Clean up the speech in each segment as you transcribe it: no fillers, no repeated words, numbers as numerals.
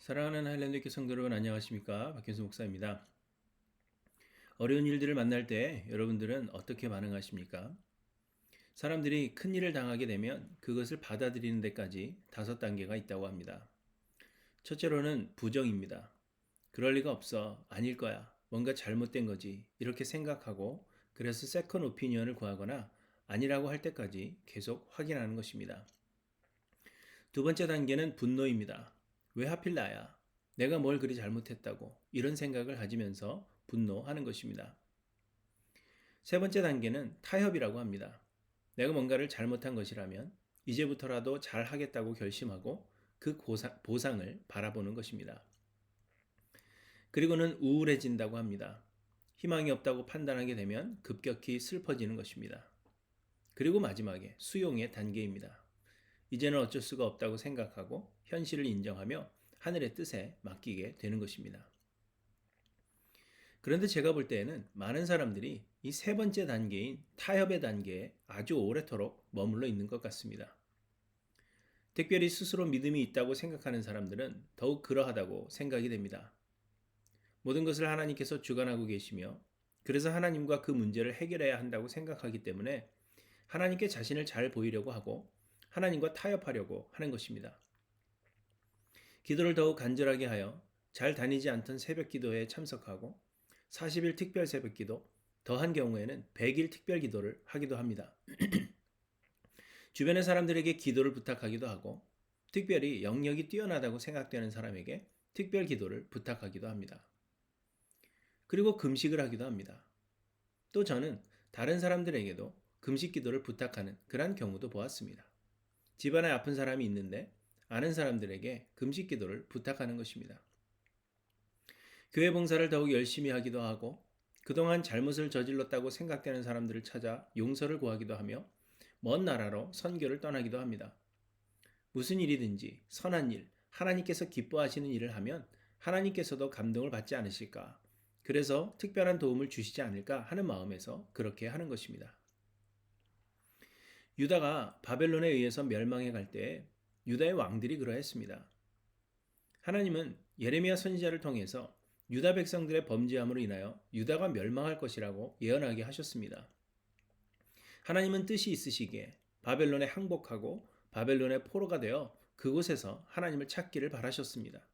사랑하는 하일랜드 성도 여러분 안녕하십니까? 박현수 목사입니다. 어려운 일들을 만날 때 여러분들은 어떻게 반응하십니까? 사람들이 큰 일을 당하게 되면 그것을 받아들이는 데까지 5단계가 있다고 합니다. 첫째로는 부정입니다. 그럴 리가 없어. 아닐 거야. 뭔가 잘못된 거지. 이렇게 생각하고 그래서 세컨 오피니언을 구하거나 아니라고 할 때까지 계속 확인하는 것입니다. 두 번째 단계는 분노입니다. 왜 하필 나야? 내가 뭘 그리 잘못했다고 이런 생각을 가지면서 분노하는 것입니다. 세 번째 단계는 타협이라고 합니다. 내가 뭔가를 잘못한 것이라면 이제부터라도 잘 하겠다고 결심하고 그 보상을 바라보는 것입니다. 그리고는 우울해진다고 합니다. 희망이 없다고 판단하게 되면 급격히 슬퍼지는 것입니다. 그리고 마지막에 수용의 단계입니다. 이제는 어쩔 수가 없다고 생각하고 현실을 인정하며 하늘의 뜻에 맡기게 되는 것입니다. 그런데 제가 볼 때에는 많은 사람들이 이 세 번째 단계인 타협의 단계에 아주 오래도록 머물러 있는 것 같습니다. 특별히 스스로 믿음이 있다고 생각하는 사람들은 더욱 그러하다고 생각이 됩니다. 모든 것을 하나님께서 주관하고 계시며 그래서 하나님과 그 문제를 해결해야 한다고 생각하기 때문에 하나님께 자신을 잘 보이려고 하고 하나님과 타협하려고 하는 것입니다. 기도를 더욱 간절하게 하여 잘 다니지 않던 새벽 기도에 참석하고 40일 특별 새벽 기도, 더한 경우에는 100일 특별 기도를 하기도 합니다. 주변의 사람들에게 기도를 부탁하기도 하고 특별히 영역이 뛰어나다고 생각되는 사람에게 특별 기도를 부탁하기도 합니다. 그리고 금식을 하기도 합니다. 또 저는 다른 사람들에게도 금식 기도를 부탁하는 그런 경우도 보았습니다. 집안에 아픈 사람이 있는데 아는 사람들에게 금식 기도를 부탁하는 것입니다. 교회 봉사를 더욱 열심히 하기도 하고 그동안 잘못을 저질렀다고 생각되는 사람들을 찾아 용서를 구하기도 하며 먼 나라로 선교를 떠나기도 합니다. 무슨 일이든지 선한 일, 하나님께서 기뻐하시는 일을 하면 하나님께서도 감동을 받지 않으실까? 그래서 특별한 도움을 주시지 않을까 하는 마음에서 그렇게 하는 것입니다. 유다가 바벨론에 의해서 멸망해 갈 때 유다의 왕들이 그러했습니다. 하나님은 예레미야 선지자를 통해서 유다 백성들의 범죄함으로 인하여 유다가 멸망할 것이라고 예언하게 하셨습니다. 하나님은 뜻이 있으시기에 바벨론에 항복하고 바벨론의 포로가 되어 그곳에서 하나님을 찾기를 바라셨습니다.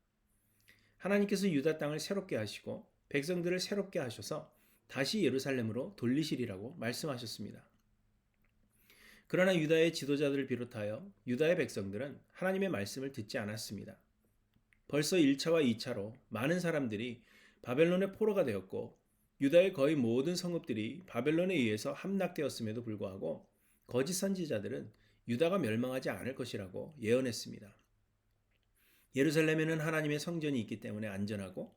하나님께서 유다 땅을 새롭게 하시고 백성들을 새롭게 하셔서 다시 예루살렘으로 돌리시리라고 말씀하셨습니다. 그러나 유다의 지도자들을 비롯하여 유다의 백성들은 하나님의 말씀을 듣지 않았습니다. 벌써 1차와 2차로 많은 사람들이 바벨론의 포로가 되었고 유다의 거의 모든 성읍들이 바벨론에 의해서 함락되었음에도 불구하고 거짓 선지자들은 유다가 멸망하지 않을 것이라고 예언했습니다. 예루살렘에는 하나님의 성전이 있기 때문에 안전하고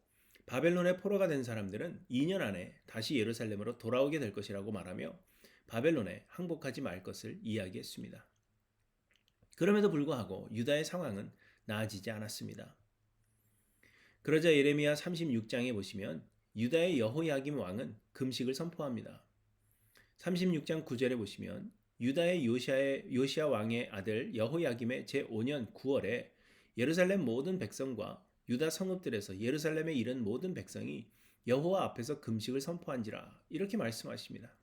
바벨론의 포로가 된 사람들은 2년 안에 다시 예루살렘으로 돌아오게 될 것이라고 말하며 바벨론에 항복하지 말 것을 이야기했습니다. 그럼에도 불구하고 유다의 상황은 나아지지 않았습니다. 그러자 예레미야 36장에 보시면 유다의 여호야김 왕은 금식을 선포합니다. 36장 9절에 보시면 유다의 요시야 왕의 아들 여호야김의 제5년 9월에 예루살렘 모든 백성과 유다 성읍들에서 예루살렘에 이른 모든 백성이 여호와 앞에서 금식을 선포한지라 이렇게 말씀하십니다.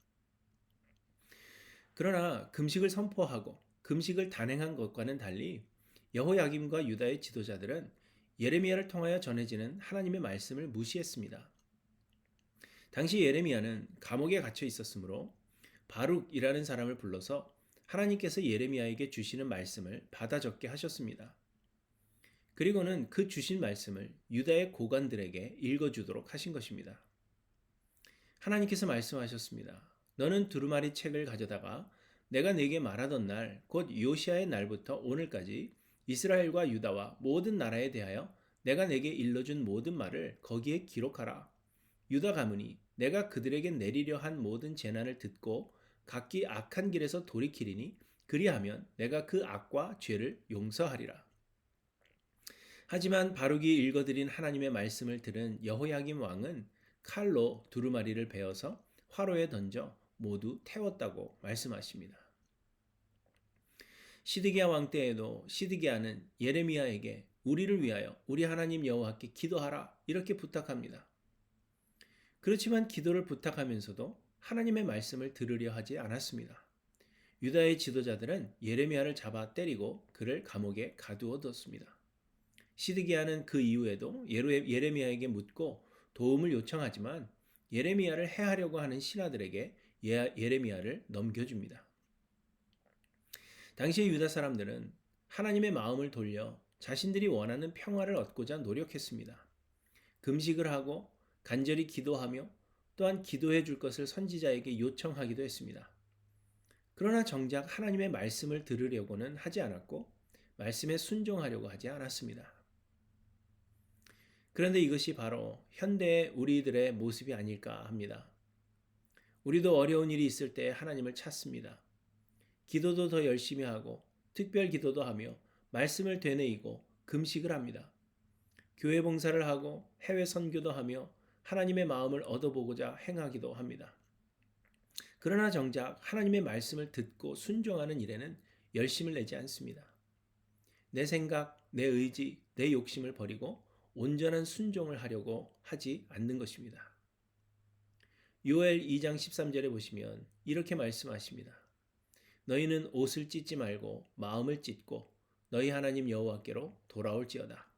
그러나 금식을 선포하고 금식을 단행한 것과는 달리 여호야김과 유다의 지도자들은 예레미야를 통하여 전해지는 하나님의 말씀을 무시했습니다. 당시 예레미야는 감옥에 갇혀 있었으므로 바룩이라는 사람을 불러서 하나님께서 예레미야에게 주시는 말씀을 받아 적게 하셨습니다. 그리고는 그 주신 말씀을 유다의 고관들에게 읽어주도록 하신 것입니다. 하나님께서 말씀하셨습니다. 너는 두루마리 책을 가져다가 내가 네게 말하던 날, 곧 요시아의 날부터 오늘까지 이스라엘과 유다와 모든 나라에 대하여 내가 네게 일러준 모든 말을 거기에 기록하라. 유다 가문이 내가 그들에게 내리려 한 모든 재난을 듣고 각기 악한 길에서 돌이키리니 그리하면 내가 그 악과 죄를 용서하리라. 하지만 바룩이 읽어드린 하나님의 말씀을 들은 여호야김 왕은 칼로 두루마리를 베어서 화로에 던져 모두 태웠다고 말씀하십니다. 시드기야 왕 때에도 시드기야는 예레미야에게 우리를 위하여 우리 하나님 여호와께 기도하라 이렇게 부탁합니다. 그렇지만 기도를 부탁하면서도 하나님의 말씀을 들으려 하지 않았습니다. 유다의 지도자들은 예레미야를 잡아 때리고 그를 감옥에 가두어 뒀습니다. 시드기야는 그 이후에도 예레미야에게 묻고 도움을 요청하지만 예레미야를 해하려고 하는 신하들에게 예레미야를 넘겨줍니다. 당시의 유다 사람들은 하나님의 마음을 돌려 자신들이 원하는 평화를 얻고자 노력했습니다. 금식을 하고 간절히 기도하며 또한 기도해 줄 것을 선지자에게 요청하기도 했습니다. 그러나 정작 하나님의 말씀을 들으려고는 하지 않았고 말씀에 순종하려고 하지 않았습니다. 그런데 이것이 바로 현대의 우리들의 모습이 아닐까 합니다. 우리도 어려운 일이 있을 때 하나님을 찾습니다. 기도도 더 열심히 하고 특별 기도도 하며 말씀을 되뇌이고 금식을 합니다. 교회 봉사를 하고 해외 선교도 하며 하나님의 마음을 얻어보고자 행하기도 합니다. 그러나 정작 하나님의 말씀을 듣고 순종하는 일에는 열심을 내지 않습니다. 내 생각, 내 의지, 내 욕심을 버리고 온전한 순종을 하려고 하지 않는 것입니다. 요엘 2장 13절에 보시면 이렇게 말씀하십니다. 너희는 옷을 찢지 말고 마음을 찢고 너희 하나님 여호와께로 돌아올지어다.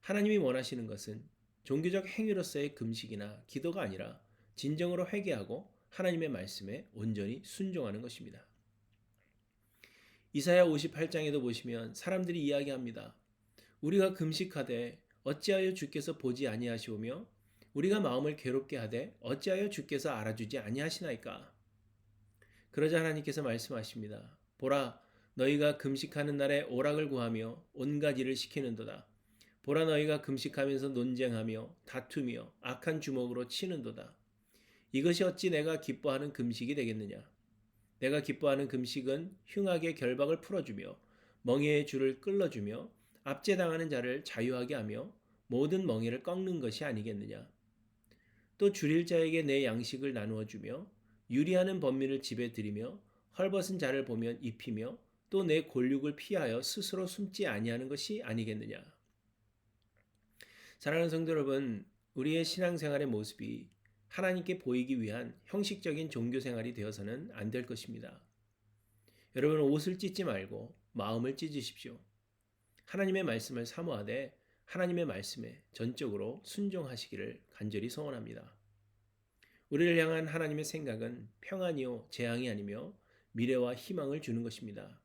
하나님이 원하시는 것은 종교적 행위로서의 금식이나 기도가 아니라 진정으로 회개하고 하나님의 말씀에 온전히 순종하는 것입니다. 이사야 58장에도 보시면 사람들이 이야기합니다. 우리가 금식하되 어찌하여 주께서 보지 아니하시오며 우리가 마음을 괴롭게 하되 어찌하여 주께서 알아주지 아니하시나이까. 그러자 하나님께서 말씀하십니다. 보라, 너희가 금식하는 날에 오락을 구하며 온갖 일을 시키는도다. 보라, 너희가 금식하면서 논쟁하며 다투며 악한 주먹으로 치는도다. 이것이 어찌 내가 기뻐하는 금식이 되겠느냐. 내가 기뻐하는 금식은 흉악의 결박을 풀어주며 멍에의 줄을 끌어주며 압제당하는 자를 자유하게 하며 모든 멍에를 꺾는 것이 아니겠느냐. 또 줄일 자에게 내 양식을 나누어 주며 유리하는 범민을 집에 들이며 헐벗은 자를 보면 입히며 또 내 골육을 피하여 스스로 숨지 아니하는 것이 아니겠느냐. 사랑하는 성도 여러분, 우리의 신앙생활의 모습이 하나님께 보이기 위한 형식적인 종교생활이 되어서는 안 될 것입니다. 여러분, 옷을 찢지 말고 마음을 찢으십시오. 하나님의 말씀을 사모하되 하나님의 말씀에 전적으로 순종하시기를 간절히 소원합니다. 우리를 향한 하나님의 생각은 평안이요 재앙이 아니며 미래와 희망을 주는 것입니다.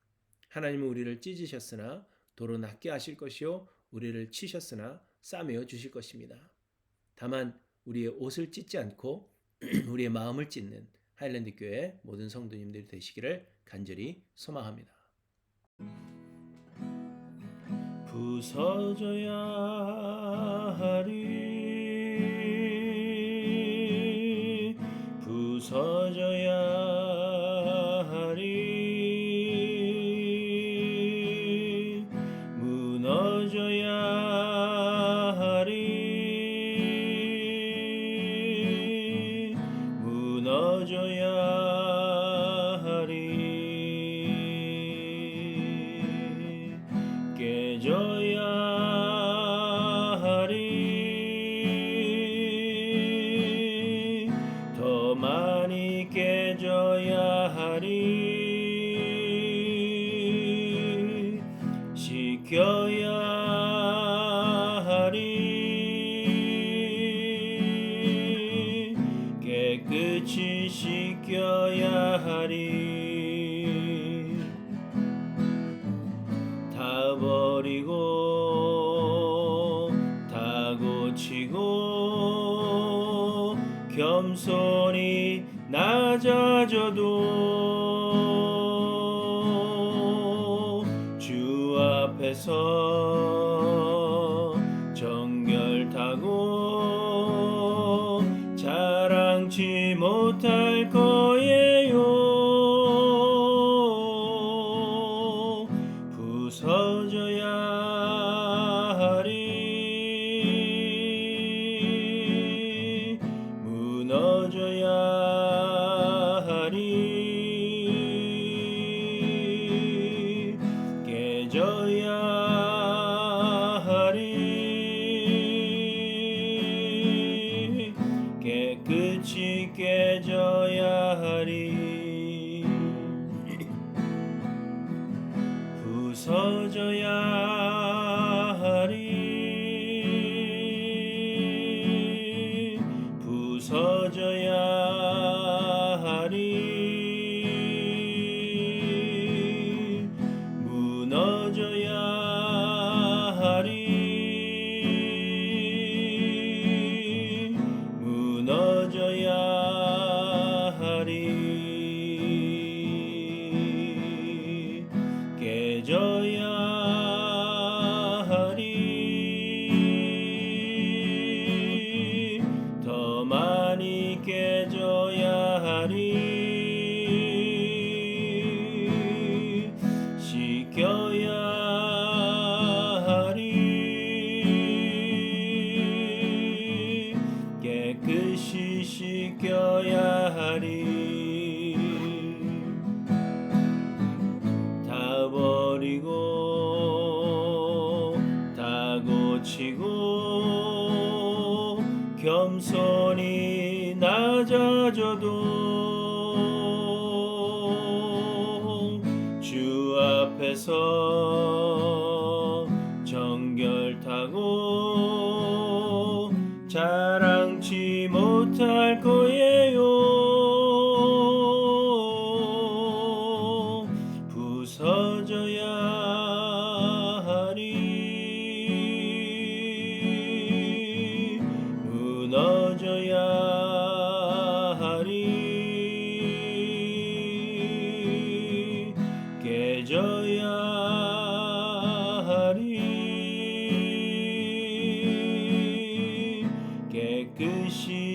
하나님은 우리를 찢으셨으나 도로 낫게 하실 것이요 우리를 치셨으나 싸매어 주실 것입니다. 다만 우리의 옷을 찢지 않고 우리의 마음을 찢는 하일랜드 교회 모든 성도님들이 되시기를 간절히 소망합니다. 부서져야 하리 부서져야 하리 무너져야 하리 무너져야 하리 깨져야 하리 더 많이 깨져야 하리 씻겨야 하리 깨끗이 씻겨야 하리 다 버리고 다 고치고 겸손히 낮아져도 주 앞에서 정결타고 자랑치 못할 거예요. 부서져야 하리 무너져야 하리 깨져야 고치고 겸손히 낮아져도 주 앞에서 정결타고 자랑치 못할 거예요. 부서져야 하리, 무너져야 하리, 깨져야 하리, 깨끗이